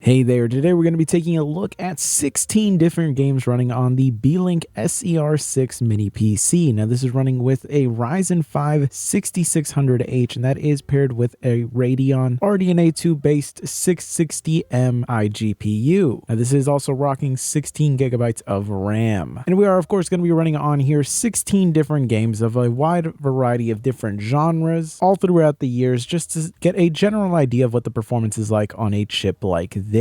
Hey there, today we're going to be taking a look at 16 different games running on the Beelink SER6 mini PC. Now this is running with a Ryzen 5 6600H, and that is paired with a Radeon RDNA 2 based 660M iGPU. Now this is also rocking 16 gigabytes of RAM. And we are of course going to be running on here 16 different games of a wide variety of different genres all throughout the years, just to get a general idea of what the performance is like on a chip like this.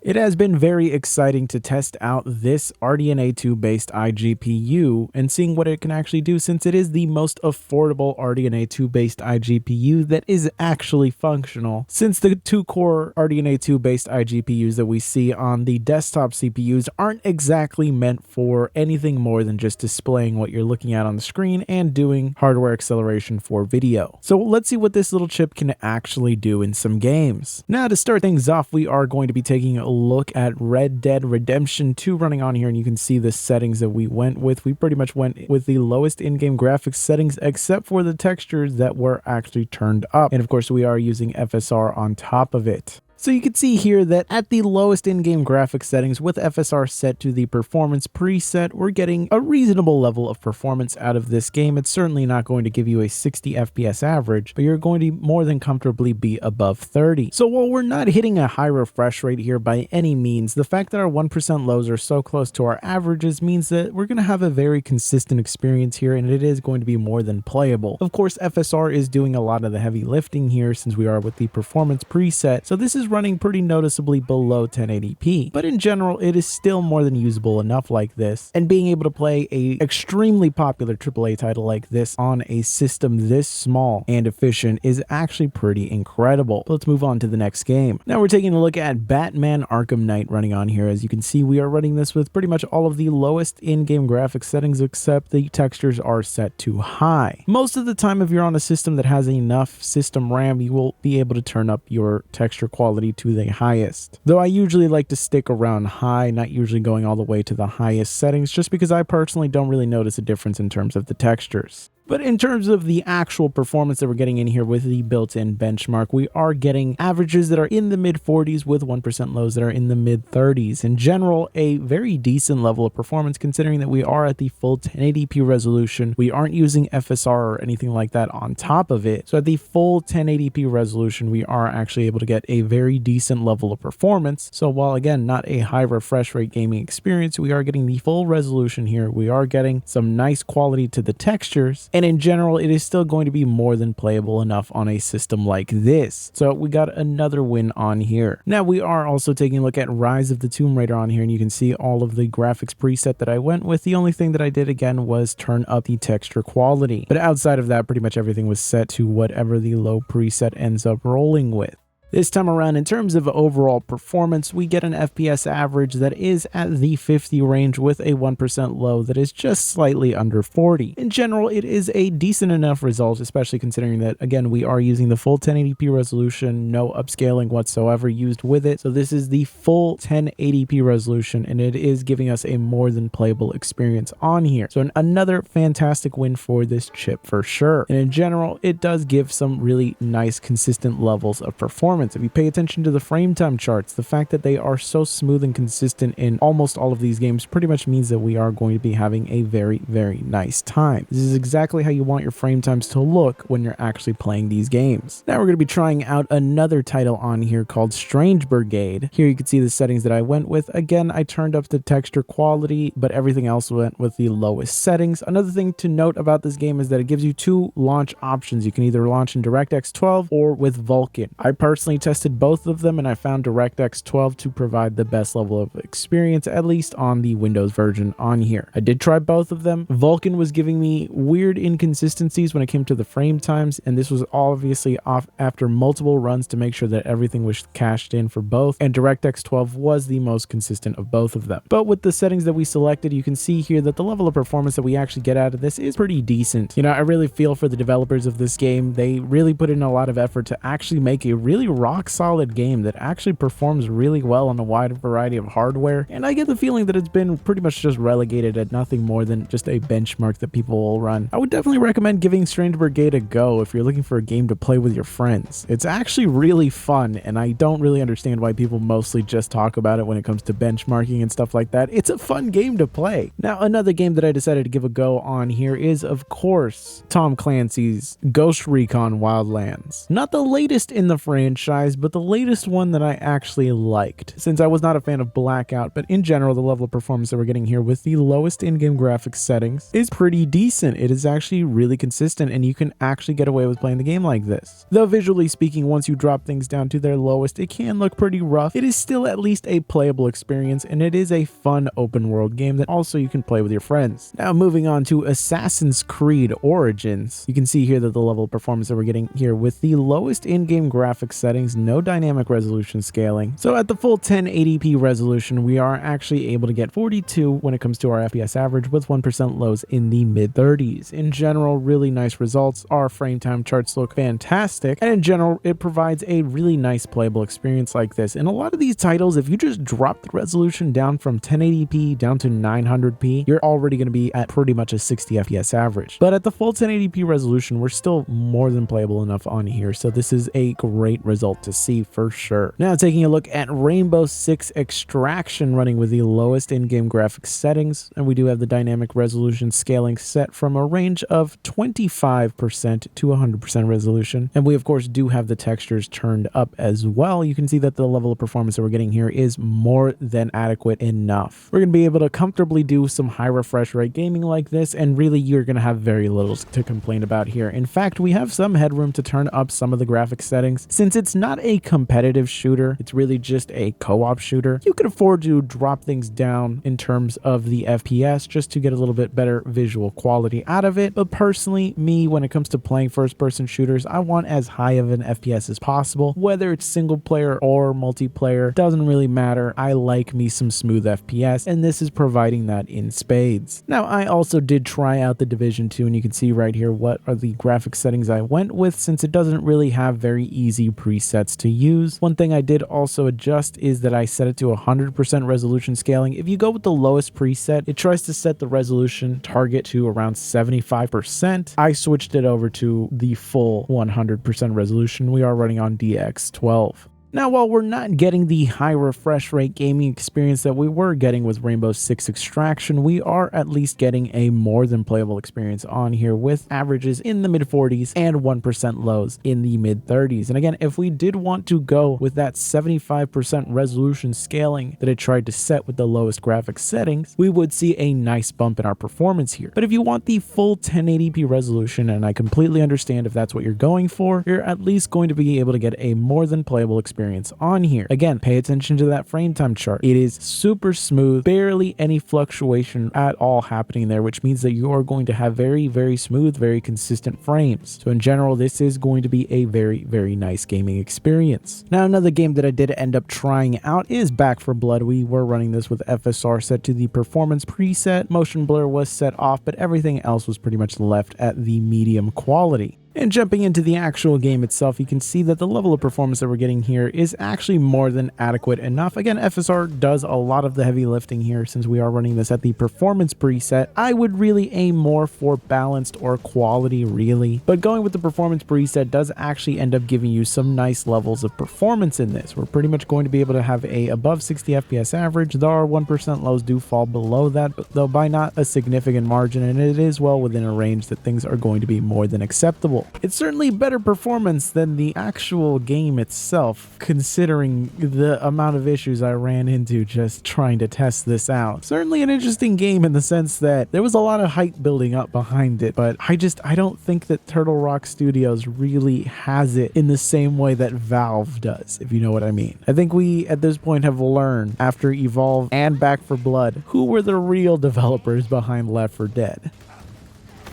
It has been very exciting to test out this RDNA 2 based iGPU and seeing what it can actually do, since it is the most affordable RDNA 2 based iGPU that is actually functional, since the 2-core RDNA 2 based iGPUs that we see on the desktop CPUs aren't exactly meant for anything more than just displaying what you're looking at on the screen and doing hardware acceleration for video. So let's see what this little chip can actually do in some games. Now to start things off, we are going to be taking a look at Red Dead Redemption 2 running on here, and you can see the settings that we went with. We pretty much went with the lowest in-game graphics settings except for the textures that were actually turned up, and of course we are using FSR on top of it. So you can see here that at the lowest in-game graphics settings with FSR set to the performance preset, we're getting a reasonable level of performance out of this game. It's certainly not going to give you a 60 FPS average, but you're going to more than comfortably be above 30. So while we're not hitting a high refresh rate here by any means, the fact that our 1% lows are so close to our averages means that we're going to have a very consistent experience here, and it is going to be more than playable. Of course, FSR is doing a lot of the heavy lifting here since we are with the performance preset, so this is running pretty noticeably below 1080p, but in general it is still more than usable enough like this, and being able to play a extremely popular AAA title like this on a system this small and efficient is actually pretty incredible. Let's move on to the next game. Now we're taking a look at Batman Arkham Knight running on here. As you can see, we are running this with pretty much all of the lowest in-game graphics settings, except the textures are set to high. Most of the time, if you're on a system that has enough system RAM, you will be able to turn up your texture quality to the highest. Though I usually like to stick around high, not usually going all the way to the highest settings, just because I personally don't really notice a difference in terms of the textures. But in terms of the actual performance that we're getting in here with the built-in benchmark, we are getting averages that are in the mid-40s with 1% lows that are in the mid-30s. In general, a very decent level of performance considering that we are at the full 1080p resolution. We aren't using FSR or anything like that on top of it. So at the full 1080p resolution, we are actually able to get a very decent level of performance. So while again, not a high refresh rate gaming experience, we are getting the full resolution here. We are getting some nice quality to the textures. And in general, it is still going to be more than playable enough on a system like this. So we got another win on here. Now we are also taking a look at Rise of the Tomb Raider on here, and you can see all of the graphics preset that I went with. The only thing that I did again was turn up the texture quality. But outside of that, pretty much everything was set to whatever the low preset ends up rolling with. This time around, in terms of overall performance, we get an FPS average that is at the 50 range with a 1% low that is just slightly under 40. In general, it is a decent enough result, especially considering that, again, we are using the full 1080p resolution, no upscaling whatsoever used with it. So this is the full 1080p resolution, and it is giving us a more than playable experience on here. So another fantastic win for this chip for sure. And in general, it does give some really nice, consistent levels of performance. If you pay attention to the frame time charts, the fact that they are so smooth and consistent in almost all of these games pretty much means that we are going to be having a very, very nice time. This is exactly how you want your frame times to look when you're actually playing these games. Now we're going to be trying out another title on here called Strange Brigade. Here you can see the settings that I went with. Again, I turned up the texture quality, but everything else went with the lowest settings. Another thing to note about this game is that it gives you two launch options. You can either launch in DirectX 12 or with Vulkan. I personally tested both of them, and I found DirectX 12 to provide the best level of experience, at least on the Windows version on here. I did try both of them. Vulkan was giving me weird inconsistencies when it came to the frame times, and this was obviously off after multiple runs to make sure that everything was cached in for both, and DirectX 12 was the most consistent of both of them. But with the settings that we selected, you can see here that the level of performance that we actually get out of this is pretty decent. You know, I really feel for the developers of this game. They really put in a lot of effort to actually make a really rock solid game that actually performs really well on a wide variety of hardware, and I get the feeling that it's been pretty much just relegated at nothing more than just a benchmark that people will run. I would definitely recommend giving Strange Brigade a go if you're looking for a game to play with your friends. It's actually really fun, and I don't really understand why people mostly just talk about it when it comes to benchmarking and stuff like that. It's a fun game to play. Now, another game that I decided to give a go on here is, of course, Tom Clancy's Ghost Recon Wildlands. Not the latest in the franchise, but the latest one that I actually liked, since I was not a fan of Blackout, but in general, the level of performance that we're getting here with the lowest in-game graphics settings is pretty decent. It is actually really consistent, and you can actually get away with playing the game like this. Though visually speaking, once you drop things down to their lowest, it can look pretty rough. It is still at least a playable experience, and it is a fun open world game that also you can play with your friends. Now, moving on to Assassin's Creed Origins, you can see here that the level of performance that we're getting here with the lowest in-game graphics settings, no dynamic resolution scaling. So at the full 1080p resolution, we are actually able to get 42 when it comes to our FPS average, with 1% lows in the mid-30s. In general, really nice results. Our frame time charts look fantastic, and in general, it provides a really nice playable experience like this. And a lot of these titles, if you just drop the resolution down from 1080p down to 900p, you're already going to be at pretty much a 60 FPS average. But at the full 1080p resolution, we're still more than playable enough on here, so this is a great result to see for sure. Now, taking a look at Rainbow Six Extraction running with the lowest in-game graphics settings, and we do have the dynamic resolution scaling set from a range of 25% to 100% resolution, and we of course do have the textures turned up as well. You can see that the level of performance that we're getting here is more than adequate enough. We're going to be able to comfortably do some high refresh rate gaming like this, and really you're going to have very little to complain about here. In fact, we have some headroom to turn up some of the graphics settings. Since it's not a competitive shooter, it's really just a co-op shooter, you can afford to drop things down in terms of the FPS just to get a little bit better visual quality out of it. But personally, me, when it comes to playing first-person shooters, I want as high of an FPS as possible. Whether it's single player or multiplayer, doesn't really matter. I like me some smooth FPS, and this is providing that in spades. Now, I also did try out the Division 2, and you can see right here what are the graphics settings I went with, since it doesn't really have very easy presets to use. One thing I did also adjust is that I set it to 100% resolution scaling. If you go with the lowest preset, it tries to set the resolution target to around 75%. I switched it over to the full 100% resolution. We are running on DX12. Now, while we're not getting the high refresh rate gaming experience that we were getting with Rainbow Six Extraction, we are at least getting a more than playable experience on here with averages in the mid-40s and 1% lows in the mid-30s. And again, if we did want to go with that 75% resolution scaling that it tried to set with the lowest graphics settings, we would see a nice bump in our performance here. But if you want the full 1080p resolution, and I completely understand if that's what you're going for, you're at least going to be able to get a more than playable experience on here. Again, pay attention to that frame time chart. It is super smooth, barely any fluctuation at all happening there, which means that you are going to have very, very smooth, very consistent frames. So in general, this is going to be a very, very nice gaming experience. Now, another game that I did end up trying out is Back 4 Blood. We were running this with FSR set to the performance preset. Motion blur was set off, but everything else was pretty much left at the medium quality. And jumping into the actual game itself, you can see that the level of performance that we're getting here is actually more than adequate enough. Again, FSR does a lot of the heavy lifting here since we are running this at the performance preset. I would really aim more for balanced or quality, really. But going with the performance preset does actually end up giving you some nice levels of performance in this. We're pretty much going to be able to have a above 60 FPS average. Though our 1% lows do fall below that, but though by not a significant margin, and it is well within a range that things are going to be more than acceptable. It's certainly better performance than the actual game itself, considering the amount of issues I ran into just trying to test this out. Certainly an interesting game in the sense that there was a lot of hype building up behind it, but I don't think that Turtle Rock Studios really has it in the same way that Valve does, if you know what I mean. I think we, at this point, have learned, after Evolve and Back 4 Blood, who were the real developers behind Left 4 Dead.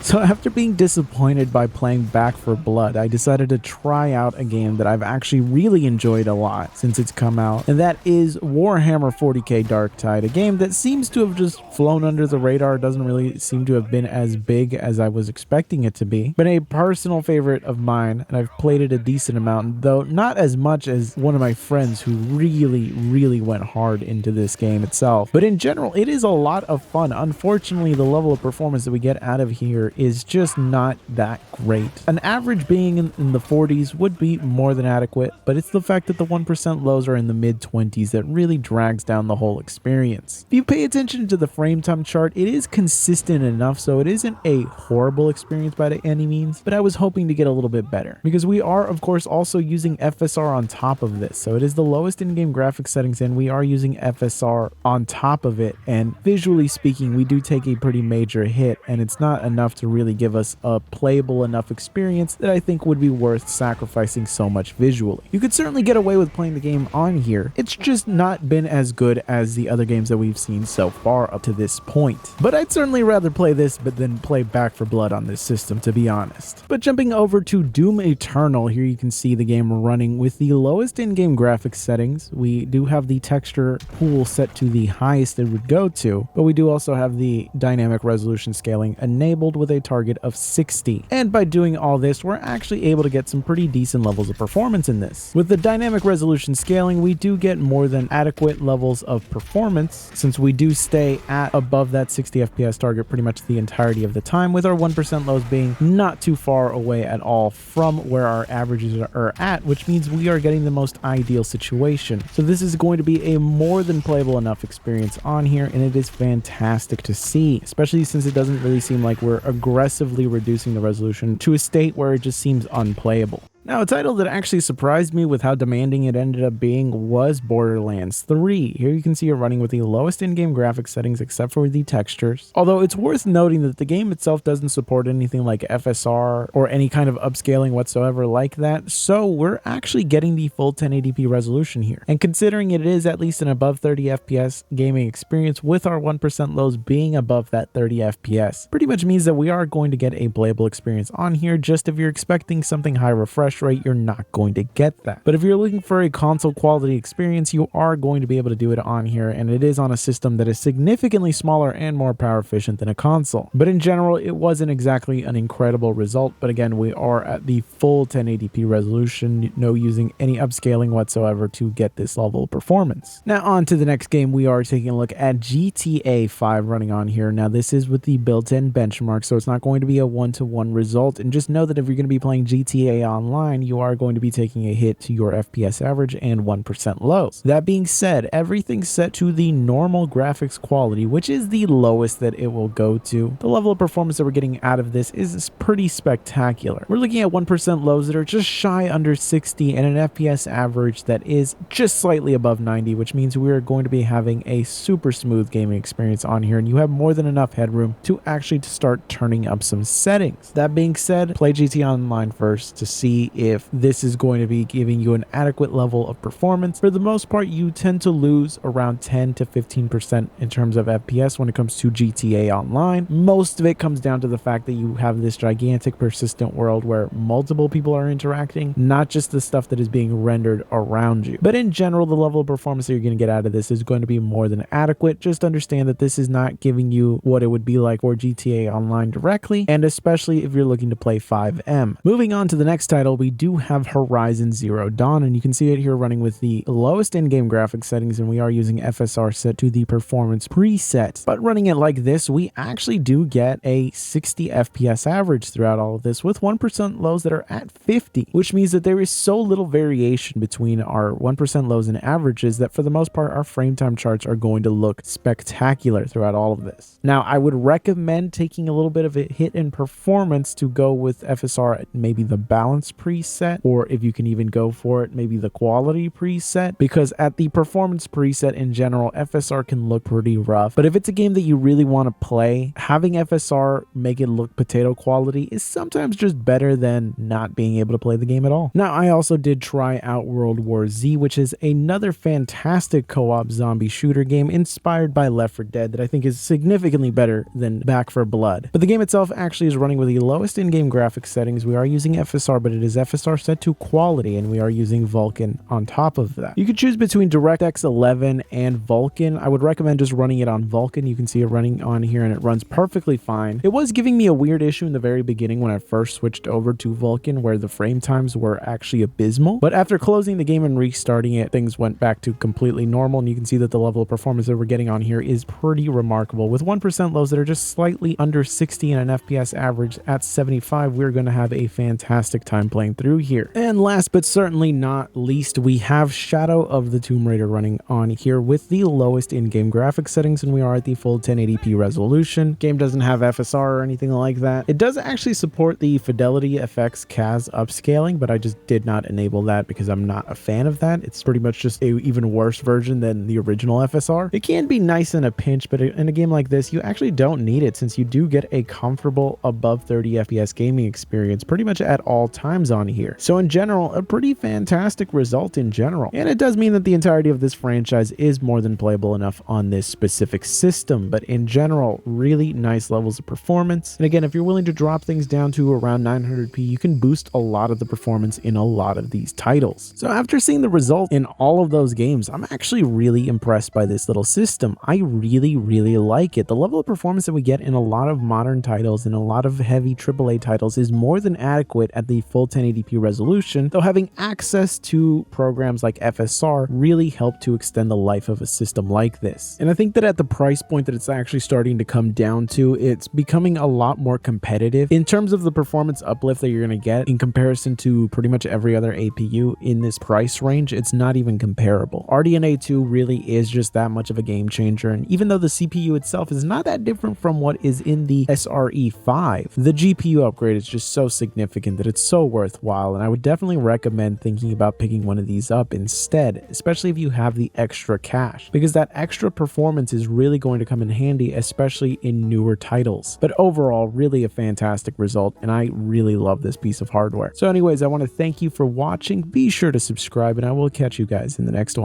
So after being disappointed by playing Back 4 Blood, I decided to try out a game that I've actually really enjoyed a lot since it's come out, and that is Warhammer 40k Darktide, a game that seems to have just flown under the radar, doesn't really seem to have been as big as I was expecting it to be, but a personal favorite of mine, and I've played it a decent amount, though not as much as one of my friends who really went hard into this game itself. But in general, it is a lot of fun. Unfortunately, the level of performance that we get out of here is just not that great. An average being in the 40s would be more than adequate, but it's the fact that the 1% lows are in the mid 20s that really drags down the whole experience. If you pay attention to the frame time chart, it is consistent enough, so it isn't a horrible experience by any means, but I was hoping to get a little bit better, because we are of course also using FSR on top of this, so it is the lowest in-game graphics settings and we are using FSR on top of it, and visually speaking we do take a pretty major hit, and it's not enough to really give us a playable enough experience that I think would be worth sacrificing so much visually. You could certainly get away with playing the game on here, it's just not been as good as the other games that we've seen so far up to this point. But I'd certainly rather play this than play Back 4 Blood on this system, to be honest. But jumping over to Doom Eternal, here you can see the game running with the lowest in-game graphics settings. We do have the texture pool set to the highest it would go to, but we do also have the dynamic resolution scaling enabled with a target of 60. And by doing all this, we're actually able to get some pretty decent levels of performance in this. With the dynamic resolution scaling, we do get more than adequate levels of performance, since we do stay at above that 60 FPS target pretty much the entirety of the time, with our 1% lows being not too far away at all from where our averages are at, which means we are getting the most ideal situation. So this is going to be a more than playable enough experience on here, and it is fantastic to see, especially since it doesn't really seem like we're aggressively reducing the resolution to a state where it just seems unplayable. Now, a title that actually surprised me with how demanding it ended up being was Borderlands 3. Here you can see it running with the lowest in-game graphics settings except for the textures. Although it's worth noting that the game itself doesn't support anything like FSR or any kind of upscaling whatsoever like that, so we're actually getting the full 1080p resolution here. And considering it is at least an above 30 FPS gaming experience, with our 1% lows being above that 30 FPS, pretty much means that we are going to get a playable experience on here. Just if you're expecting something high refresh rate, you're not going to get that. But if you're looking for a console quality experience, you are going to be able to do it on here, and it is on a system that is significantly smaller and more power efficient than a console. But in general, it wasn't exactly an incredible result, but again, we are at the full 1080p resolution, no using any upscaling whatsoever to get this level of performance. Now on to the next game, we are taking a look at GTA 5 running on here. Now this is with the built-in benchmark, so it's not going to be a one-to-one result, and just know that if you're going to be playing GTA Online, you are going to be taking a hit to your FPS average and 1% lows. That being said, everything's set to the normal graphics quality, which is the lowest that it will go to. The level of performance that we're getting out of this is pretty spectacular. We're looking at 1% lows that are just shy under 60 and an FPS average that is just slightly above 90, which means we are going to be having a super smooth gaming experience on here, and you have more than enough headroom to actually start turning up some settings. That being said, play GTA Online first to see if this is going to be giving you an adequate level of performance. For the most part, you tend to lose around 10 to 15% in terms of FPS when it comes to GTA Online. Most of it comes down to the fact that you have this gigantic persistent world where multiple people are interacting, not just the stuff that is being rendered around you. But in general, the level of performance that you're going to get out of this is going to be more than adequate. Just understand that this is not giving you what it would be like for GTA Online directly, and especially if you're looking to play 5M. Moving on to the next title, we do have Horizon Zero Dawn, and you can see it here running with the lowest in-game graphics settings, and we are using FSR set to the performance preset. But running it like this, we actually do get a 60 FPS average throughout all of this, with 1% lows that are at 50, which means that there is so little variation between our 1% lows and averages that for the most part, our frame time charts are going to look spectacular throughout all of this. Now, I would recommend taking a little bit of a hit in performance to go with FSR at maybe the balance preset, preset, or if you can even go for it, maybe the quality preset, because at the performance preset in general, FSR can look pretty rough. But if it's a game that you really want to play, having FSR make it look potato quality is sometimes just better than not being able to play the game at all. Now, I also did try out World War Z, which is another fantastic co-op zombie shooter game inspired by Left 4 Dead that I think is significantly better than Back 4 Blood. But the game itself actually is running with the lowest in-game graphics settings. We are using FSR, but it is FSR set to quality, and we are using Vulkan on top of that. You could choose between DirectX 11 and Vulkan. I would recommend just running it on Vulkan. You can see it running on here, and it runs perfectly fine. It was giving me a weird issue in the very beginning when I first switched over to Vulkan, where the frame times were actually abysmal. But after closing the game and restarting it, things went back to completely normal, and you can see that the level of performance that we're getting on here is pretty remarkable. With 1% lows that are just slightly under 60 and an FPS average at 75, we're going to have a fantastic time playing through here. And last but certainly not least, we have Shadow of the Tomb Raider running on here with the lowest in-game graphics settings, and we are at the full 1080p resolution. Game doesn't have FSR or anything like that. It does actually support the Fidelity FX CAS upscaling, but I just did not enable that because I'm not a fan of that. It's pretty much just a even worse version than the original FSR. It can be nice in a pinch, but in a game like this, you actually don't need it, since you do get a comfortable above 30 FPS gaming experience pretty much at all times on here. So in general, a pretty fantastic result in general. And it does mean that the entirety of this franchise is more than playable enough on this specific system, but in general, really nice levels of performance. And again, if you're willing to drop things down to around 900p, you can boost a lot of the performance in a lot of these titles. So after seeing the result in all of those games, I'm actually really impressed by this little system. I really like it. The level of performance that we get in a lot of modern titles and a lot of heavy AAA titles is more than adequate at the full 1080p resolution, though having access to programs like FSR really help to extend the life of a system like this. And I think that at the price point that it's actually starting to come down to, it's becoming a lot more competitive in terms of the performance uplift that you're going to get in comparison to pretty much every other APU in this price range. It's not even comparable. RDNA 2 really is just that much of a game changer, and even though the CPU itself is not that different from what is in the SRE5, the GPU upgrade is just so significant that it's so worthwhile, and I would definitely recommend thinking about picking one of these up instead, especially if you have the extra cash, because that extra performance is really going to come in handy, especially in newer titles. But overall, really a fantastic result, and I really love this piece of hardware. So anyways, I want to thank you for watching. Be sure to subscribe, and I will catch you guys in the next one.